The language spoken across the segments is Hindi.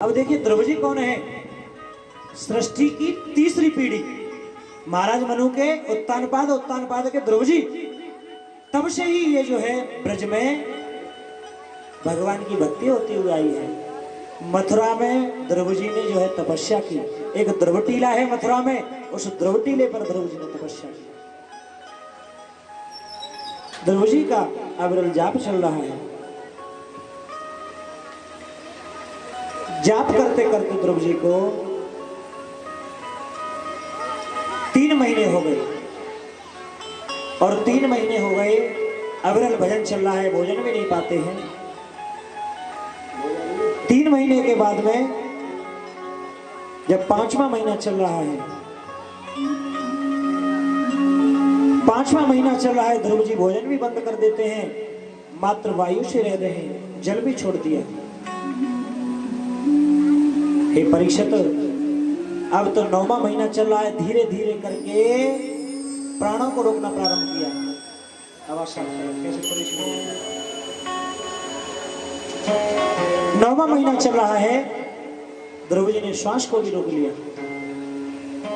अब देखिए द्रौपदी कौन है? सृष्टि की तीसरी पीढ़ी, महाराज मनु के उत्तानपाद के द्रौपदी। तब से ही ये जो है ब्रज में भगवान की भक्ति होती हुई आई है। मथुरा में द्रौपदी ने जो है तपस्या की। एक द्रवटीला है मथुरा में, उस द्रवटीले पर द्रौपदी ने तपस्या की। द्रौपदी का अविरल जाप चल रहा है। जाप करते करते द्रौपदी को 3 महीने हो गए, और 3 महीने हो गए अविरल भजन चल रहा है, भोजन भी नहीं पाते हैं। 3 महीने के बाद में जब 5वां महीना चल रहा है, 5वां महीना चल रहा है, द्रौपदी भोजन भी बंद कर देते हैं, मात्र वायु से रह रहे हैं, जल भी छोड़ दिया। हे परीक्षित, अब तो 9वां महीना चल रहा है, धीरे धीरे करके प्राणों को रोकना प्रारंभ किया। आवाज कैसे परेशान? 9वां महीना चल रहा है, द्रौपदी ने श्वास को भी रोक लिया।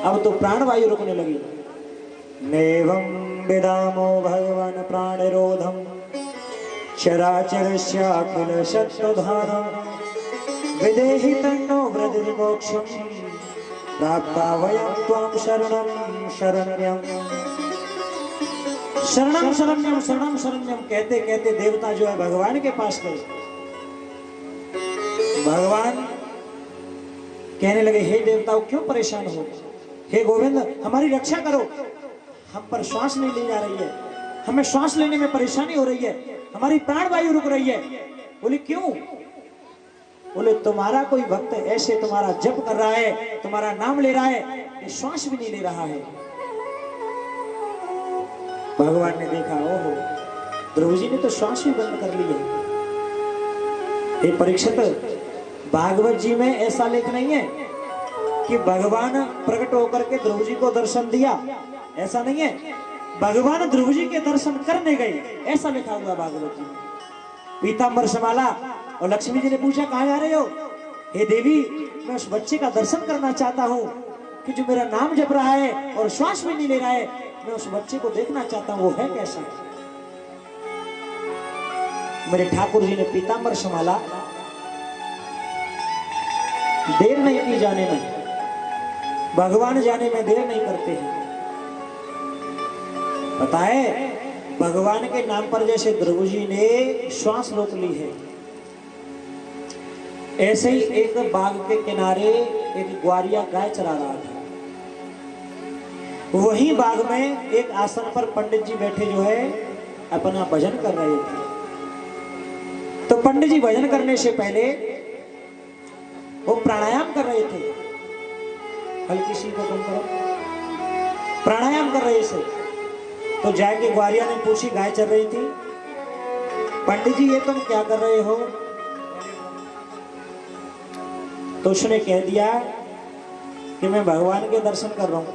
अब तो प्राण वायु रुकने लगी। नेवं विदामो भगवान प्राणरोधम चराचरस्याखिल शत्रुधानम विदेहि तन्नो व्रजमोक्षम प्राप्ता वयं त्वां शरणं शरण्यं। शरणं शरण्यं शरणं शरण्यं कहते कहते देवता जो है भगवान के पास गए। भगवान कहने लगे, हे देवताओं क्यों परेशान हो? हे गोविंद हमारी रक्षा करो, हम पर श्वास नहीं ली जा रही है, हमें श्वास लेने में परेशानी हो रही है, हमारी प्राण वायु रुक रही है। बोले क्यों? बोले तुम्हारा कोई भक्त ऐसे तुम्हारा जप कर रहा है, तुम्हारा नाम ले रहा है, ये श्वास भी नहीं ले रहा है। भगवान ने देखा, ओहो द्रौपदी ने तो श्वास भी बंद कर ली है। हे परीक्षित, भागवत जी में ऐसा लेख नहीं है कि भगवान प्रकट होकर के द्रौपदी को दर्शन दिया, ऐसा नहीं है। भगवान द्रौपदी के दर्शन करने गए, ऐसा लिखा हुआ भागवत जी में। पीतांबर समाला और लक्ष्मी जी ने पूछा, कहाँ जा रहे हो? हे देवी, मैं उस बच्चे का दर्शन करना चाहता हूँ कि जो मेरा नाम जप रहा है और श्वास भी नहीं ले रहा है, मैं उस बच्चे को देखना चाहता हूँ, वो है कैसा। मेरे ठाकुर जी ने पीतांबर समाला, देर नहीं की जाने में, भगवान जाने में देर नहीं करते हैं। पता है भगवान के नाम पर जैसे द्रौपदी ने श्वास रोक ली है, ऐसे ही एक बाग के किनारे एक ग्वारिया गाय चरा रहा था। वही बाग में एक आसन पर पंडित जी बैठे जो है अपना भजन कर रहे थे। तो पंडित जी भजन करने से पहले वो प्राणायाम कर रहे थे। हल्की सी को कम करो, प्राणायाम कर रहे थे। तो जाके ग्वारिया ने पूछी, गाय चल रही थी, पंडित जी ये तुम क्या कर रहे हो? तो उसने कह दिया कि मैं भगवान के दर्शन कर रहा हूं।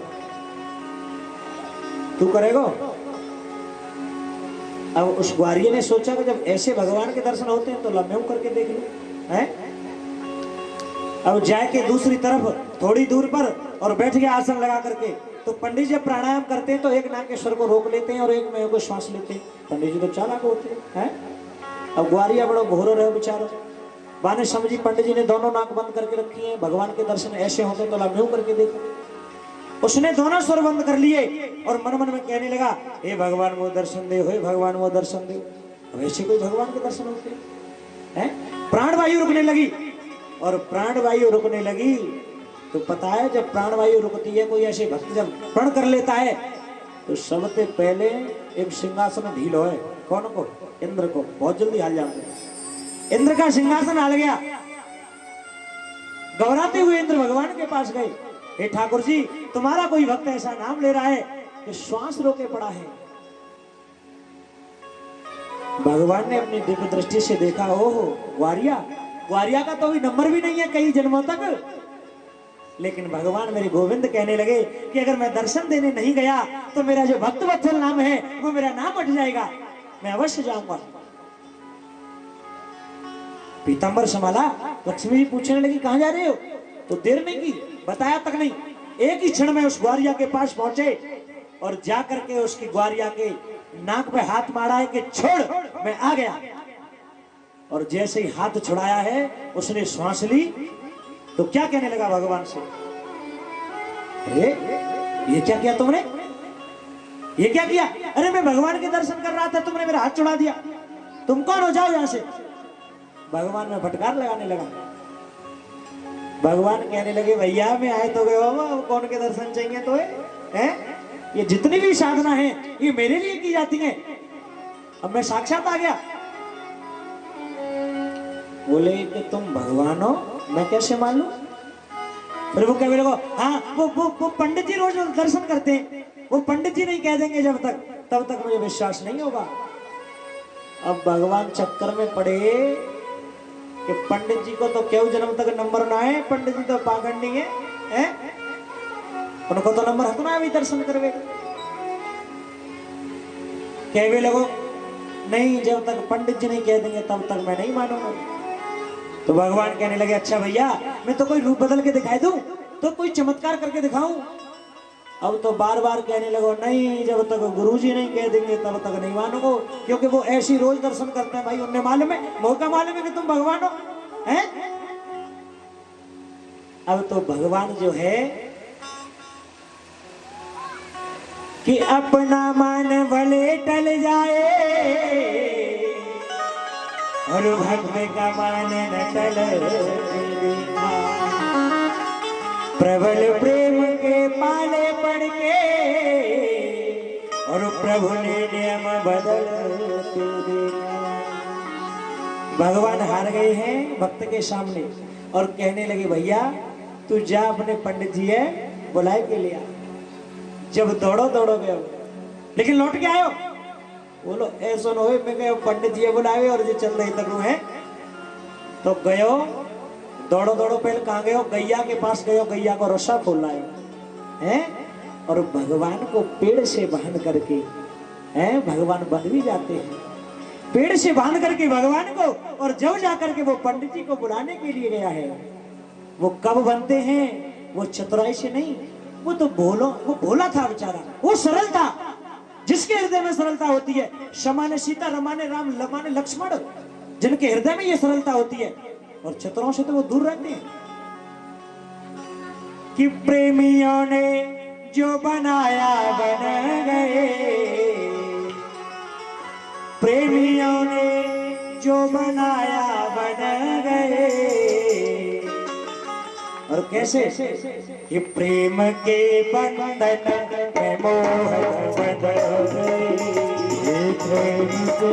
तू करेगा? अब उस ग्वारिया ने सोचा कि जब ऐसे भगवान के दर्शन होते हैं तो लम्बे करके देख लो है। अब जाके दूसरी तरफ थोड़ी दूर पर और बैठ गया आसन लगा करके। तो पंडित जब प्राणायाम करते हैं तो एक नाक के स्वर को रोक लेते हैं और एक में को श्वास लेते हैं। पंडित जी तो चालाक होते हैं। अब ग्वारिया बड़ो घोरो रहे बेचारा, बाने समझी पंडित जी ने दोनों नाक बंद करके रखी है, भगवान के दर्शन ऐसे होते तो लम्बे करके देखो। उसने दोनों स्वर बंद कर लिए और मन मन में कहने लगा, हे भगवान वो दर्शन दे, हे भगवान वो दर्शन दे। वैसे कोई भगवान के दर्शन होते हैं? प्राण वायु रुकने लगी, और प्राण वायु रुकने लगी तो पता है जब प्राण वायु रुकती है, कोई ऐसे भक्त जब प्रण कर लेता है तो सबसे पहले एक सिंहासन ढील है। कौन को? इंद्र को। बहुत जल्दी हाल जाते हैं। इंद्र का सिंहासन हाल गया। घबराते हुए इंद्र भगवान के पास गए, हे ठाकुर जी तुम्हारा कोई भक्त ऐसा नाम ले रहा है कि श्वास रोके पड़ा है। भगवान ने अपनी दिव्य दृष्टि से देखा, ओहो ग्वारिया का तो अभी नंबर भी नहीं है कई जन्मों तक। लेकिन भगवान मेरे गोविंद कहने लगे कि अगर मैं दर्शन देने नहीं गया तो मेरा जो भक्त वत्सल नाम है वो मेरा नाम हट जाएगा, मैं अवश्य जाऊंगा। पीताम्बर संभाला। लक्ष्मी जी पूछने लगी कहाँ जा रहे हो, तो देर नहीं की, बताया तक नहीं, एक ही क्षण में उस ग्वारिया के पास पहुंचे और जा करके उसकी ग्वारिया के नाक पे हाथ मारा है कि छोड़ मैं आ गया। और जैसे ही हाथ छुड़ाया है उसने श्वास ली तो क्या कहने लगा भगवान से, अरे ये क्या किया तुमने, ये क्या किया, अरे मैं भगवान के दर्शन कर रहा था, तुमने मेरा हाथ छुड़ा दिया, तुम कौन हो, जाओ यहां से। भगवान में फटकार लगाने लगा। भगवान कहने लगे भैया मैं आए तो गए हो, कौन के दर्शन चाहिए तो है? ये जितनी भी साधना है ये मेरे लिए की जाती है, अब मैं साक्षात आ गया। बोले कि तुम भगवान हो, मैं कैसे मान लूं? फिर वो कहने लगा हाँ वो पंडित जी रोज दर्शन करते हैं, वो पंडित जी नहीं कह देंगे जब तक तब तक मुझे विश्वास नहीं होगा। अब भगवान चक्कर में पड़े कि पंडित जी को तो क्यों जन्म तक नंबर ना है, पंडित जी तो पाखंडी है? उनको तो नंबर हक ना है दर्शन करवे। कहवे लगो नहीं, जब तक पंडित जी नहीं कह देंगे तब तक मैं नहीं मानूंगा। तो भगवान कहने लगे अच्छा भैया मैं तो कोई रूप बदल के दिखाई दूं, तो कोई चमत्कार करके दिखाऊं। अब तो बार बार कहने लगो नहीं, जब तक गुरुजी नहीं कह देंगे तब तक नहीं मानूंगा, क्योंकि वो ऐसी रोज दर्शन करते हैं भाई, उन्हें मालूम है, मौका मालूम है कि तुम भगवान हो, हैं? अब तो भगवान जो है कि अपना मन भले टल जाए और भक्त का मन न टले, प्रबल प्रेम के पाले पड़ के और प्रभु ने नियम बदल देना। भगवान हार गए हैं भक्त के सामने और कहने लगे भैया तू जा अपने पंडित जी है बुलाए के लिया। जब दौड़ो गए लेकिन लौट के आयो, बोलो ऐसा न हो मैं गए पंडित जी बुलावे और जो चल रही तक है, तो गयो दौड़ो पहले कहाँ गए, गैया के पास गए, गैया को रस्सा खोल लाए हैं और भगवान को पेड़ से बांध करके हैं, भगवान बन भी जाते हैं पेड़ से बांध करके भगवान को। और जब जाकर के वो पंडित जी को बुलाने के लिए गया है, वो कब बनते हैं, वो चतुराई से नहीं, वो तो वो भोला था बेचारा, वो सरल था, जिसके हृदय में सरलता होती है। क्षमा ने सीता, रमा ने राम, लमा ने लक्ष्मण, जिनके हृदय में ये सरलता होती है, और चतुरों से तो वो दूर रहते हैं। कि प्रेमियों ने जो बनाया बन गए, प्रेमियों ने जो बनाया बन गए। और कैसे कि प्रेम के बंधन में मोह बन गए, प्रेम के